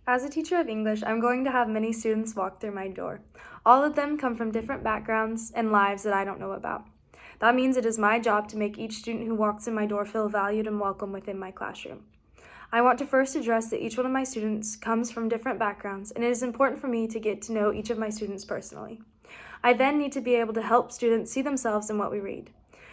As a teacher of English, I'm going to have many students walk through my door. All of them come from different backgrounds and lives that I don't know about. That means it is my job to make each student who walks in my door feel valued and welcome within my classroom. I want to first address that each one of my students comes from different backgrounds, and it is important for me to get to know each of my students personally. I then need to be able to help students see themselves in what we read.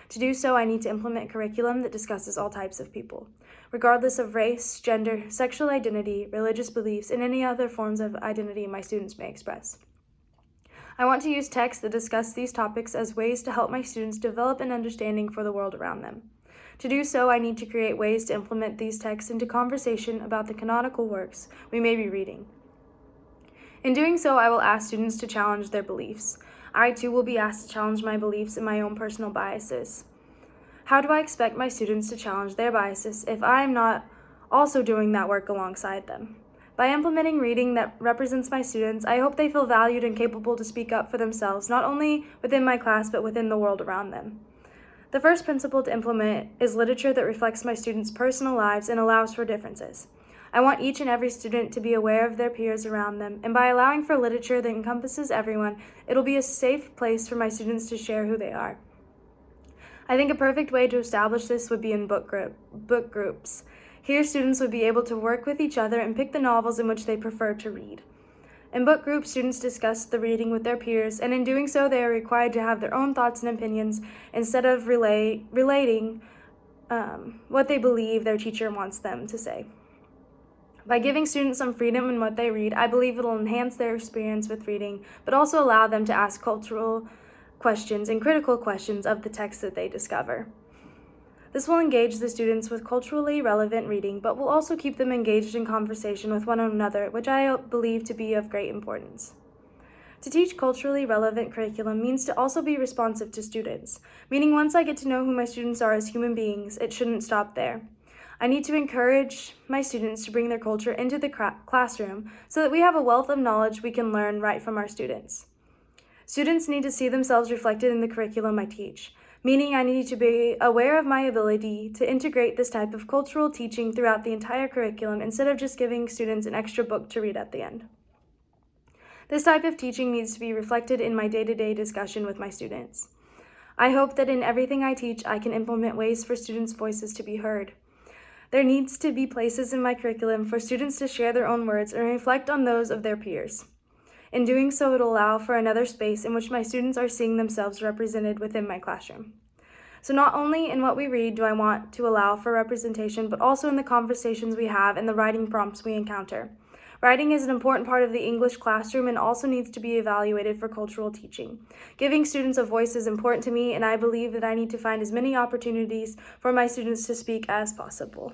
To do so, I need to implement curriculum that discusses all types of people, regardless of race, gender, sexual identity, religious beliefs, and any other forms of identity my students may express. I want to use texts that discuss these topics as ways to help my students develop an understanding for the world around them. To do so, I need to create ways to implement these texts into conversation about the canonical works we may be reading. In doing so, I will ask students to challenge their beliefs. I too will be asked to challenge my beliefs and my own personal biases. How do I expect my students to challenge their biases if I am not also doing that work alongside them? By implementing reading that represents my students, I hope they feel valued and capable to speak up for themselves, not only within my class, but within the world around them. The first principle to implement is literature that reflects my students' personal lives and allows for differences. I want each and every student to be aware of their peers around them, and by allowing for literature that encompasses everyone, it'll be a safe place for my students to share who they are. I think a perfect way to establish this would be in book groups. Here, students would be able to work with each other and pick the novels in which they prefer to read. In book groups, students discuss the reading with their peers, and in doing so, they are required to have their own thoughts and opinions instead of relating what they believe their teacher wants them to say. By giving students some freedom in what they read, I believe it will enhance their experience with reading, but also allow them to ask cultural questions and critical questions of the text that they discover. This will engage the students with culturally relevant reading, but will also keep them engaged in conversation with one another, which I believe to be of great importance. To teach culturally relevant curriculum means to also be responsive to students, meaning once I get to know who my students are as human beings, it shouldn't stop there. I need to encourage my students to bring their culture into the classroom so that we have a wealth of knowledge we can learn right from our students. Students need to see themselves reflected in the curriculum I teach, meaning I need to be aware of my ability to integrate this type of cultural teaching throughout the entire curriculum instead of just giving students an extra book to read at the end. This type of teaching needs to be reflected in my day-to-day discussion with my students. I hope that in everything I teach, I can implement ways for students' voices to be heard. There needs to be places in my curriculum for students to share their own words and reflect on those of their peers. In doing so, it will allow for another space in which my students are seeing themselves represented within my classroom. So not only in what we read do I want to allow for representation, but also in the conversations we have and the writing prompts we encounter. Writing is an important part of the English classroom and also needs to be evaluated for cultural teaching. Giving students a voice is important to me, and I believe that I need to find as many opportunities for my students to speak as possible.